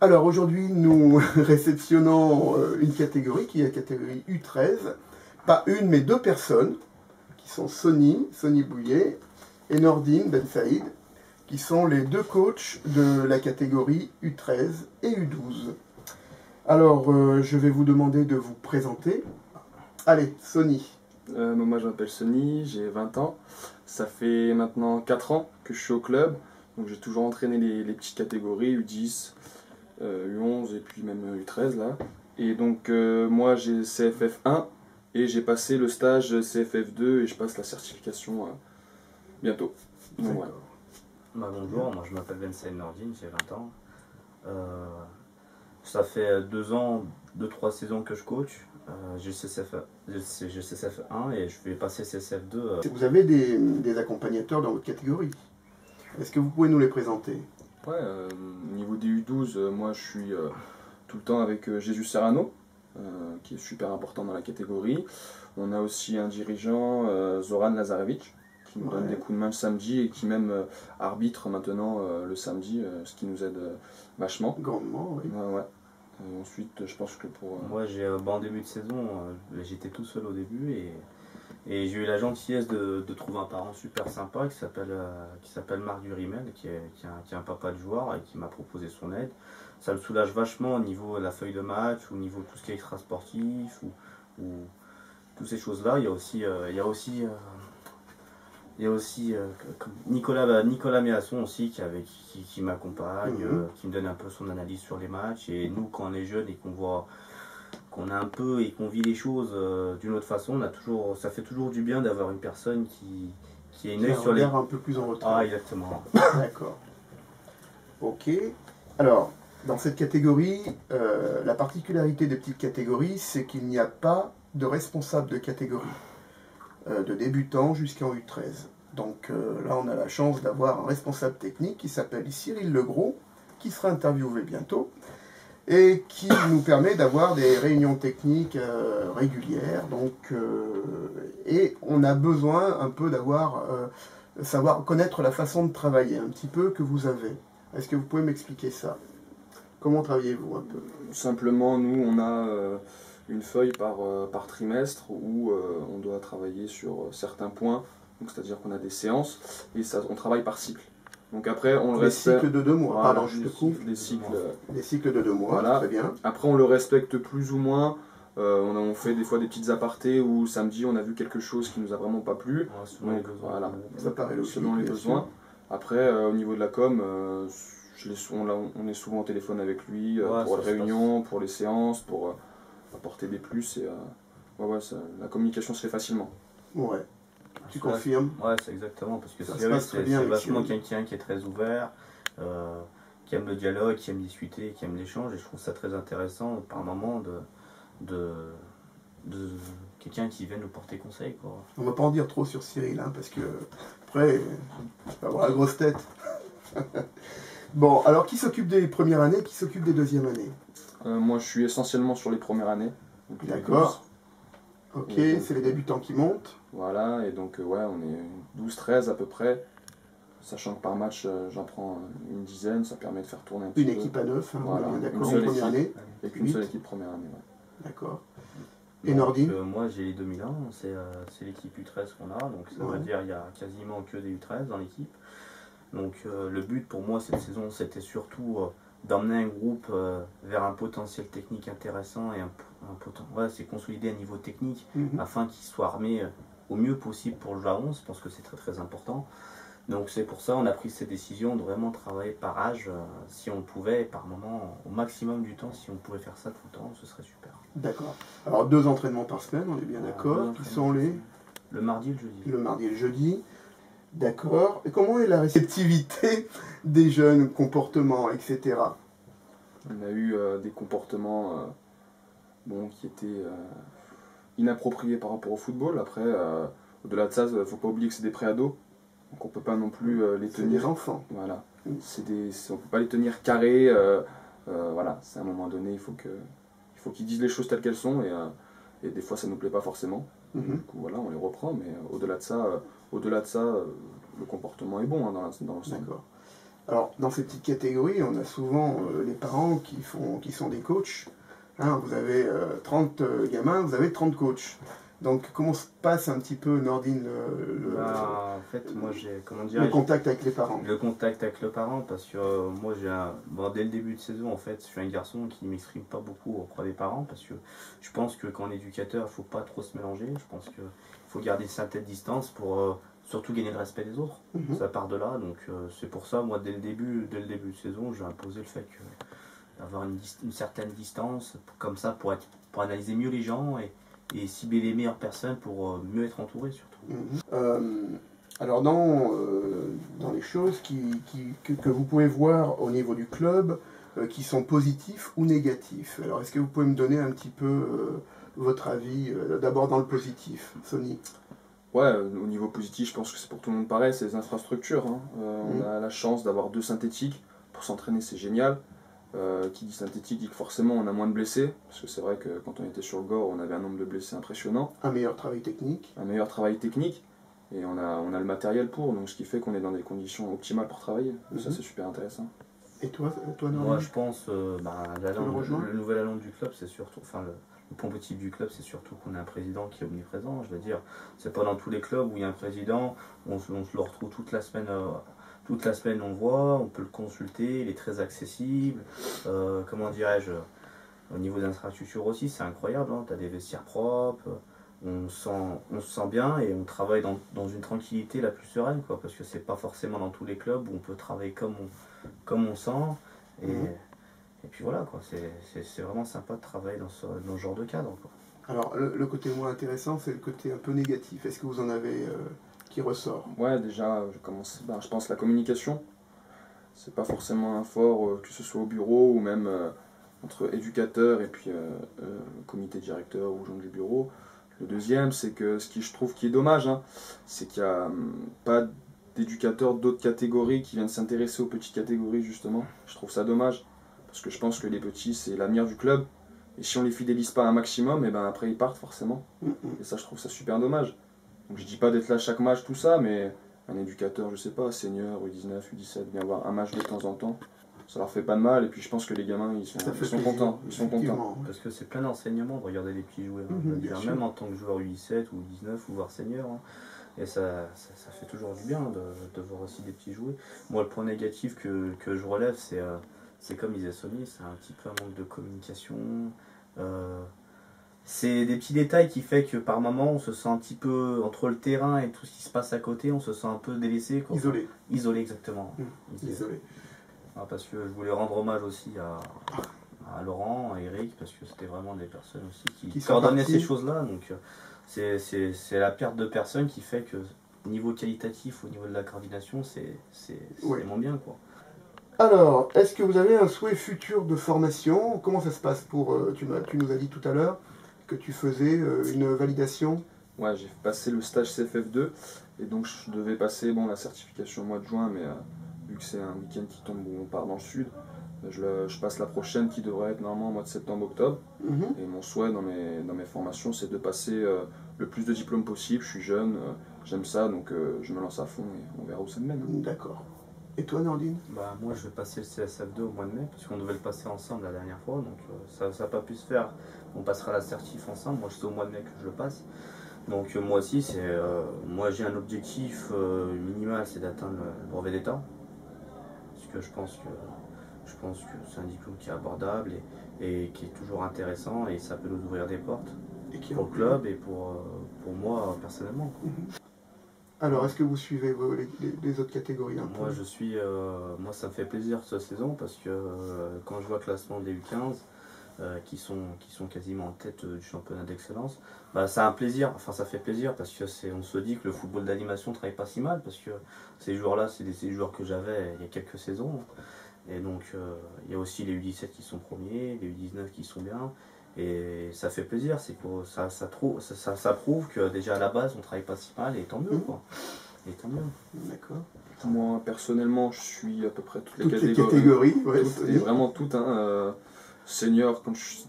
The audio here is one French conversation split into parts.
Alors aujourd'hui, nous réceptionnons une catégorie qui est la catégorie U13. Pas une, mais deux personnes, qui sont Sonny Bouillet, et Nordine Ben Saïd, qui sont les deux coachs de la catégorie U13 et U12. Alors, je vais vous demander de vous présenter. Allez, Sonny. Moi je m'appelle Sonny, j'ai 20 ans. Ça fait maintenant 4 ans que je suis au club. Donc j'ai toujours entraîné les petites catégories, U10, U11 et puis même U13 là. Et donc moi j'ai CFF1 et j'ai passé le stage CFF2 et je passe la certification bientôt. Donc, voilà. Bonjour, moi je m'appelle Ben Saïd Nordine, j'ai 20 ans. Ça fait 2-3 saisons que je coach. J'ai CCF1 et je vais passer CCF2. Vous avez des accompagnateurs dans votre catégorie. Est-ce que vous pouvez nous les présenter? Ouais, au niveau des U12, moi je suis tout le temps avec Jésus Serrano, qui est super important dans la catégorie. On a aussi un dirigeant, Zoran Lazarevic, qui nous donne des coups de main le samedi et qui même arbitre maintenant le samedi, ce qui nous aide vachement. Grandement, oui. Ouais. Ensuite, je pense que pour... Moi, en début de saison, j'étais tout seul au début et j'ai eu la gentillesse de trouver un parent super sympa qui s'appelle Marc Durimel, qui est un papa de joueur et qui m'a proposé son aide. Ça me soulage vachement au niveau de la feuille de match, au niveau de tout ce qui est extra-sportif ou toutes ces choses-là. Il y a aussi Nicolas Méasson aussi qui m'accompagne, qui me donne un peu son analyse sur les matchs. Et nous, quand on est jeune et qu'on a un peu et qu'on vit les choses d'une autre façon, ça fait toujours du bien d'avoir une personne qui a une œil sur les... un peu plus en retrait. Ah, exactement. D'accord. Ok. Alors, dans cette catégorie, la particularité des petites catégories, c'est qu'il n'y a pas de responsable de catégorie. De débutants jusqu'en U13. Donc là, on a la chance d'avoir un responsable technique qui s'appelle Cyril Legros, qui sera interviewé bientôt, et qui nous permet d'avoir des réunions techniques régulières. Donc, et on a besoin un peu savoir connaître la façon de travailler un petit peu que vous avez. Est-ce que vous pouvez m'expliquer ça? Comment travaillez-vous un peu? Simplement, nous, on a une feuille par trimestre où on doit travailler sur certains points. C'est-à-dire qu'on a des séances et on travaille par cycle. Donc après, on le respecte. Des cycles de 2 mois, voilà, pardon, je te coupe. Des cycles de 2 mois, voilà. Très bien. Après, on le respecte plus ou moins. On fait des fois des petites apartés où samedi, on a vu quelque chose qui nous a vraiment pas plu. Selon les besoins. Voilà. Ça paraît logique, selon les besoins. Après, au niveau de la com, on est souvent au téléphone avec lui pour les réunions, pour les séances, pour apporter des plus. Et la communication se fait facilement. Ouais. Tu confirmes? Ouais, c'est exactement, parce que c'est vachement quelqu'un qui est très ouvert, qui aime le dialogue, qui aime discuter, qui aime l'échange, et je trouve ça très intéressant par moment de quelqu'un qui vient nous porter conseil, quoi. On ne va pas en dire trop sur Cyril, hein, parce que après, il va avoir la grosse tête. Bon, alors qui s'occupe des premières années, qui s'occupe des deuxièmes années? Moi, je suis essentiellement sur les premières années. D'accord. Ok, c'est les débutants qui montent. Voilà, et donc on est 12-13 à peu près, sachant que par match j'en prends une dizaine, ça permet de faire tourner un petit peu. Une équipe à 9, hein, voilà, d'accord, en première année. Et qu'une seule équipe première année, ouais. D'accord. Et Nordine? Moi j'ai les 2001, c'est l'équipe U13 qu'on a, donc ça veut dire il y a quasiment que des U13 dans l'équipe. Donc le but pour moi cette saison c'était surtout d'emmener un groupe vers un potentiel technique intéressant et c'est consolider un niveau technique afin qu'il soit armé au mieux possible pour le jeu à 11. Je pense que c'est très très important. Donc c'est pour ça on a pris cette décision de vraiment travailler par âge si on le pouvait, et par moment au maximum du temps. Si on pouvait faire ça tout le temps, ce serait super. D'accord. Alors 2 entraînements par semaine, on est bien d'accord. Qui sont les? Le mardi et le jeudi. Le mardi et le jeudi. D'accord. Et comment est la réceptivité des jeunes, comportements, etc. On a eu des comportements qui étaient inappropriés par rapport au football. Après, au-delà de ça, il ne faut pas oublier que c'est des pré-ados. Donc on ne peut pas non plus les tenir... C'est des enfants. Voilà. On ne peut pas les tenir carrés. Voilà. C'est à un moment donné, il faut qu'ils disent les choses telles qu'elles sont. Et des fois, ça ne nous plaît pas forcément. Du coup, voilà, on les reprend. Mais au-delà de ça, le comportement est bon dans l'ensemble. D'accord. Alors, dans ces petites catégories, on a souvent les parents qui sont des coachs. Hein, vous avez 30 gamins, vous avez 30 coachs. Donc, comment se passe un petit peu, Nordine, En fait, moi j'ai, comment le dirais-je, contact avec les parents? le contact avec le parent, parce que moi dès le début de saison, en fait, je suis un garçon qui ne m'exprime pas beaucoup auprès des parents, parce que je pense que quand on est éducateur, il ne faut pas trop se mélanger. Je pense qu'il faut garder une certaine distance pour surtout gagner le respect des autres. Ça part de là, donc c'est pour ça, moi, dès le début de saison, j'ai imposé le fait que d'avoir une certaine distance, comme ça, pour analyser mieux les gens et cibler les meilleures personnes pour mieux être entouré surtout. Alors dans les choses que vous pouvez voir au niveau du club, qui sont positifs ou négatifs, alors est-ce que vous pouvez me donner un petit peu votre avis, d'abord dans le positif, Sonny? Ouais, au niveau positif, je pense que c'est pour tout le monde pareil, c'est les infrastructures. Hein. On a la chance d'avoir 2 synthétiques. Pour s'entraîner, c'est génial. Qui dit synthétique dit que forcément on a moins de blessés, parce que c'est vrai que quand on était sur le Gore, on avait un nombre de blessés impressionnant. Un meilleur travail technique. Un meilleur travail technique, et on a le matériel pour, donc ce qui fait qu'on est dans des conditions optimales pour travailler. Ça, c'est super intéressant. Et toi Nordine? Moi, je pense, le nouvel allant du club, c'est surtout, enfin, le point positif du club, c'est surtout qu'on a un président qui est omniprésent. Je veux dire, c'est pas dans tous les clubs où il y a un président, on se le retrouve toute la semaine. Toute la semaine, on le voit, on peut le consulter, il est très accessible. Comment dirais-je, au niveau des infrastructures aussi, c'est incroyable. Hein, tu as des vestiaires propres, on se sent bien et on travaille dans une tranquillité la plus sereine, quoi, parce que c'est pas forcément dans tous les clubs où on peut travailler comme on sent. Et puis voilà, quoi, c'est vraiment sympa de travailler dans ce genre de cadre, quoi. Alors, le côté moins intéressant, c'est le côté un peu négatif. Est-ce que vous en avez qui ressort? Ouais, déjà, je pense la communication. C'est pas forcément un fort, que ce soit au bureau ou même entre éducateurs et puis comité directeur ou gens du bureau. Le deuxième, c'est que ce qui je trouve qui est dommage, hein, c'est qu'il n'y a pas d'éducateurs d'autres catégories qui viennent s'intéresser aux petites catégories justement. Je trouve ça dommage, parce que je pense que les petits, c'est l'avenir du club. Et si on les fidélise pas un maximum, et ben après ils partent forcément. Et ça, je trouve ça super dommage. Donc je dis pas d'être là chaque match, tout ça, mais un éducateur, je sais pas, senior, U19, U17, bien voir un match de temps en temps, ça leur fait pas de mal, et puis je pense que les gamins, ils sont contents. Ils sont contents. Parce que c'est plein d'enseignements de regarder les petits jouer, hein. Même en tant que joueur U17 ou U19 ou voire senior, hein. Et ça fait toujours du bien de voir aussi des petits jouer. Moi, le point négatif que je relève, c'est comme disait Sony, c'est un petit peu un manque de communication. C'est des petits détails qui fait que par moment on se sent un petit peu entre le terrain et tout ce qui se passe à côté, on se sent un peu délaissé, quoi. Isolé, exactement. Isolé. Parce que je voulais rendre hommage aussi à Laurent, à Eric, parce que c'était vraiment des personnes aussi qui coordonnaient ces choses-là. Donc c'est la perte de personnes qui fait que au niveau qualitatif, au niveau de la coordination, c'est vraiment bien, quoi. Alors, est-ce que vous avez un souhait futur de formation? Comment ça se passe pour... tu nous as dit tout à l'heure que tu faisais une validation? Ouais, j'ai passé le stage CFF2, et donc je devais passer la certification au mois de juin, mais vu que c'est un week-end qui tombe où on part dans le sud, je passe la prochaine qui devrait être normalement au mois de septembre-octobre. Et mon souhait dans mes formations, c'est de passer le plus de diplômes possible. Je suis jeune, j'aime ça, donc je me lance à fond et on verra où ça me mène. D'accord. Et toi, Nordine? Moi, je vais passer le CSF2 au mois de mai, parce qu'on devait le passer ensemble la dernière fois, donc ça n'a pas pu se faire. On passera la certif ensemble. Moi, c'est au mois de mai que je le passe. Donc moi aussi, moi j'ai un objectif minimal, c'est d'atteindre le brevet d'État. Parce que je pense que c'est un diplôme qui est abordable et qui est toujours intéressant, et ça peut nous ouvrir des portes pour le club et pour moi personnellement. Alors, est-ce que vous suivez les autres catégories un peu? Moi ça me fait plaisir cette saison, parce que quand je vois le classement des U15 qui sont quasiment en tête du championnat d'excellence, ça fait plaisir, parce que on se dit que le football d'animation ne travaille pas si mal, parce que ces joueurs-là, c'est des joueurs que j'avais il y a quelques saisons. Et donc il y a aussi les U17 qui sont premiers, les U19 qui sont bien. Et ça fait plaisir, c'est que ça prouve que déjà à la base on travaille pas si mal, et tant mieux, quoi. Et tant mieux. D'accord. Moi personnellement, je suis à peu près toutes les catégories. Ouais, et vraiment toutes, hein, senior, quand je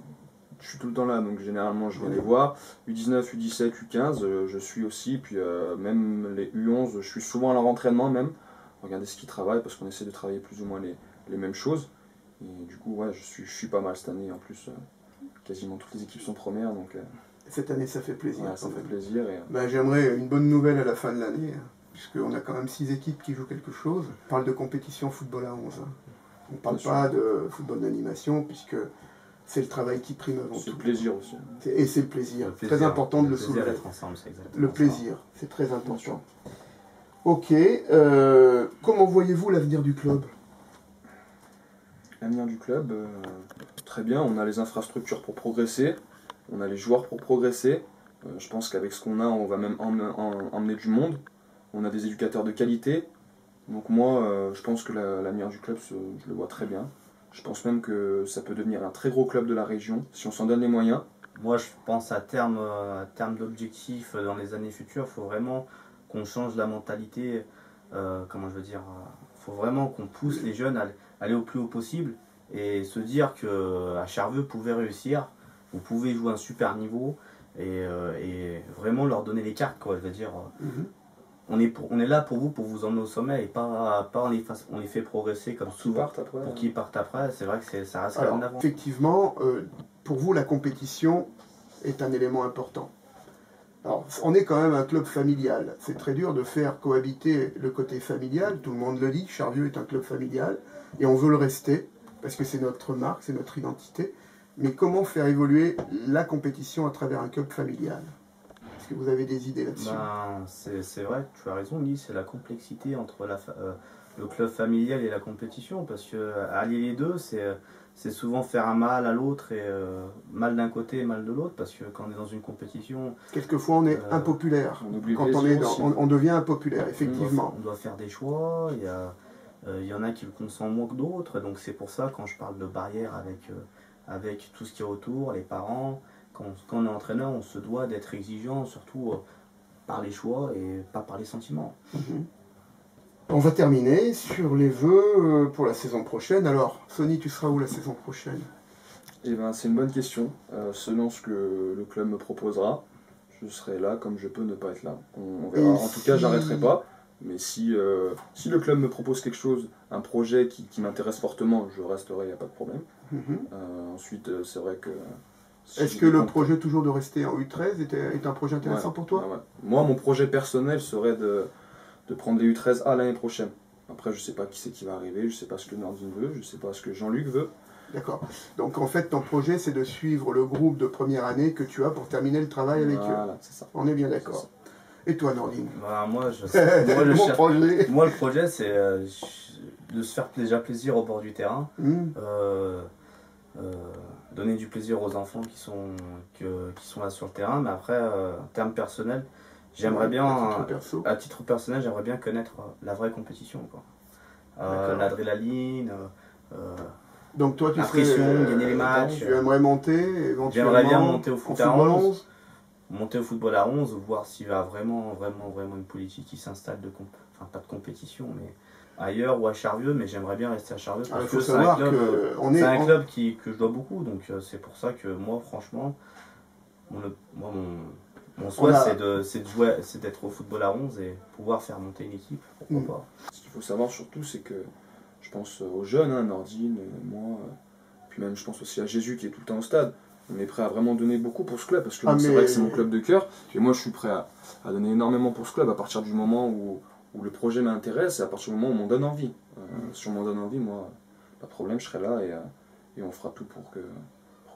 suis tout le temps là, donc généralement je viens les voir. U19, U17, U15, je suis aussi, puis même les U11, je suis souvent à leur entraînement même. regarder ce qu'ils travaillent, parce qu'on essaie de travailler plus ou moins les mêmes choses. Et du coup, ouais, je suis pas mal cette année. En plus, quasiment toutes les équipes sont premières, donc Cette année, ça fait plaisir. ouais, ça fait plaisir. Et, Bah, j'aimerais une bonne nouvelle à la fin de l'année, puisqu'on a quand même 6 équipes qui jouent quelque chose. On parle de compétition football à 11. On ne parle Bien sûr. pas de football d'animation, puisque c'est le travail qui prime avant c'est le tout. plaisir aussi. Et c'est le plaisir. Le plaisir, Très important de le plaisir soulever. d'être ensemble, c'est exactement Le ça. plaisir, c'est très important. Ok, comment voyez-vous l'avenir du club? L'avenir du club, très bien, on a les infrastructures pour progresser, on a les joueurs pour progresser. Je pense qu'avec ce qu'on a, on va même emmener du monde. On a des éducateurs de qualité. Donc moi, je pense que l'avenir du club, je le vois très bien. Je pense même que ça peut devenir un très gros club de la région, si on s'en donne les moyens. Moi, je pense à terme d'objectifs dans les années futures, il faut vraiment qu'on change la mentalité. Comment je veux dire, faut vraiment qu'on pousse les jeunes à aller au plus haut possible et se dire que à Charvieux, vous pouvez réussir, vous pouvez jouer un super niveau et vraiment leur donner les cartes, quoi. Je veux dire, on est là pour vous emmener au sommet et pas on les fait progresser comme souvent Après, pour qu'ils partent après. C'est vrai que ça reste quand Alors, même d'avant. effectivement, pour vous, la compétition est un élément important. Alors, on est quand même un club familial. C'est très dur de faire cohabiter le côté familial. Tout le monde le dit, Charvieux est un club familial. Et on veut le rester, parce que c'est notre marque, c'est notre identité. Mais comment faire évoluer la compétition à travers un club familial? Est-ce que vous avez des idées là-dessus? Ben, c'est vrai, tu as raison, Guy, c'est la complexité entre le club familial et la compétition, parce que allier les deux, c'est souvent faire un mal à l'autre et mal d'un côté et mal de l'autre, parce que quand on est dans une compétition, Quelquefois, on est impopulaire. on oublie le Quand plaisir aussi. on devient impopulaire, effectivement. on doit faire des choix, il y en a qui le consentent moins que d'autres, donc c'est pour ça quand je parle de barrière avec tout ce qui est autour, les parents, quand on est entraîneur, on se doit d'être exigeant, surtout par les choix et pas par les sentiments. On va terminer sur les vœux pour la saison prochaine. Alors, Sony, tu seras où la saison prochaine? Eh ben, c'est une bonne question. Selon ce que le club me proposera, je serai là comme je peux ne pas être là. On verra. En tout cas, j'arrêterai pas. Mais si le club me propose quelque chose, un projet qui m'intéresse fortement, je resterai, il n'y a pas de problème. Ensuite, c'est vrai que... si Est-ce j'ai que des le contrats- projet toujours de rester en U13 est un projet intéressant Ouais, pour toi? ouais, ouais. Moi, mon projet personnel serait de prendre les U13A l'année prochaine. Après, je sais pas qui c'est qui va arriver, je sais pas ce que Nordine veut, je sais pas ce que Jean-Luc veut. D'accord. Donc en fait, ton projet, c'est de suivre le groupe de première année que tu as pour terminer le travail avec eux. Voilà, c'est ça. On est bien C'est d'accord. ça. Et toi, Nordine? Bah, moi, Mon projet. moi, le projet, c'est de se faire déjà plaisir au bord du terrain, donner du plaisir aux enfants qui sont là sur le terrain, mais après, en termes personnels, j'aimerais bien, à titre personnel, j'aimerais bien connaître la vraie compétition, quoi. L'adrénaline, Donc toi, tu la serais, pression, gagner les matchs. tu aimerais monter éventuellement J'aimerais bien monter au en foot à football 11. Monter au football à 11, voir s'il y a vraiment une politique qui s'installe enfin pas de compétition, mais ailleurs ou à Charvieux, mais j'aimerais bien rester à Charvieux Alors, parce il faut que c'est un savoir club, que c'est un club que je dois beaucoup, donc c'est pour ça que moi, franchement, mon souhait c'est de jouer, c'est d'être au football à 11 et pouvoir faire monter une équipe, pourquoi pas. Ce qu'il faut savoir surtout, c'est que je pense aux jeunes, hein, Nordine, moi, puis même je pense aussi à Jésus qui est tout le temps au stade. On est prêt à vraiment donner beaucoup pour ce club, parce que moi, c'est vrai que c'est mon club de cœur, et moi je suis prêt à donner énormément pour ce club à partir du moment où le projet m'intéresse et à partir du moment où on m'en donne envie. Si on m'en donne envie, moi, pas de problème, je serai là et on fera tout pour que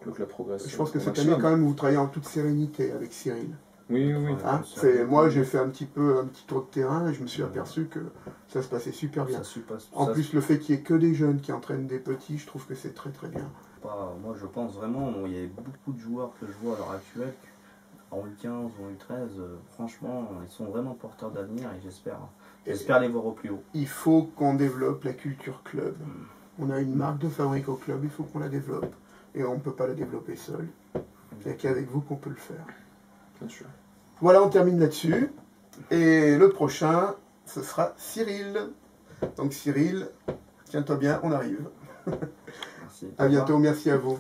le club progresse. je pense que au cette année, maximum. quand même, vous travaillez en toute sérénité avec Cyril. Oui, oui, oui. Hein, moi, j'ai fait un petit tour de terrain et je me suis aperçu que ça se passait super bien. En plus, le fait qu'il n'y ait que des jeunes qui entraînent des petits, je trouve que c'est très très bien. Moi, je pense vraiment, il y a beaucoup de joueurs que je vois à l'heure actuelle, en U15 ou en U13, franchement, ils sont vraiment porteurs d'avenir et j'espère les voir au plus haut. Il faut qu'on développe la culture club. On a une marque de fabrique au club, il faut qu'on la développe. Et on ne peut pas la développer seul. Il n'y a qu'avec vous qu'on peut le faire. Bien sûr. Voilà, on termine là-dessus. Et le prochain, ce sera Cyril. Donc Cyril, tiens-toi bien, on arrive. Merci. À bientôt, merci à vous.